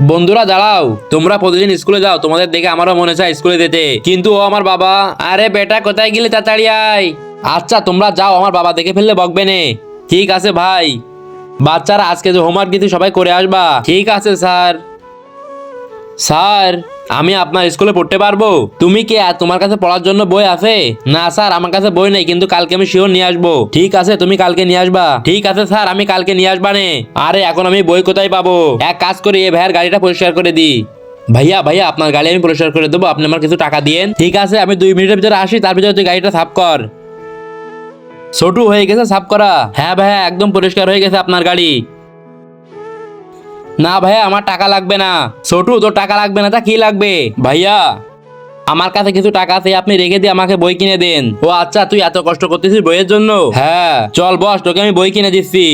বন্ধুরা দাঁড়াও, তোমরা প্রতিদিন স্কুলে যাও, তোমাদের দেখে আমারও মনে চায় স্কুলে যেতে, কিন্তু ও আমার বাবা। আরে বেটা কোথায় গেলে, তাড়াতাড়ি আয়। আচ্ছা তোমরা যাও, আমার বাবা দেখে ফেললে বকবে নে। ঠিক আছে ভাই। বাচ্চারা আজকে যে হোমওয়ার্ক দিতে সবাই করে আসবা। ঠিক আছে স্যার। স্যার, আমি আপনার স্কুলে পড়তে পারবো? তুমি কে আর তোমার কাছে পড়ার জন্য বই আছে? না স্যার, আমার কাছে বই নেই, কিন্তু কালকে আমি শিওর নিয়ে আসবো। ঠিক আছে, তুমি কালকে নিয়ে আসবা। ঠিক আছে স্যার, আমি কালকে নিয়ে আসবা নে। আরে এখন আমি বই কোথায় পাবো? এক কাজ করি, এই ভাইয়ের গাড়িটা পরিষ্কার করে দিই। ভাইয়া ভাইয়া, আপনার গাড়ি আমি পরিষ্কার করে দেবো, আপনি আমার কিছু টাকা দিয়েন। ঠিক আছে, আমি 2 মিনিটের ভিতরে আসি, তার ভিতরে তুই গাড়িটা সাফ কর। ছোটু, হয়ে গেছে সাফ করা? হ্যাঁ ভাইয়া, একদম পরিষ্কার হয়ে গেছে আপনার গাড়ি। না ভাইয়া, আমার টাকা লাগবে না। ছোটু, তোর টাকা লাগবে না তা কি লাগবে? ভাইয়া, আমার কাছে কিছু টাকা আছে, আপনি রেখে দিয়ে আমাকে বই কিনে দেন। ও আচ্ছা, তুই এত কষ্ট করতেছিস বইয়ের জন্য? হ্যাঁ, চল বস, তোকে আমি বই কিনে দিচ্ছি।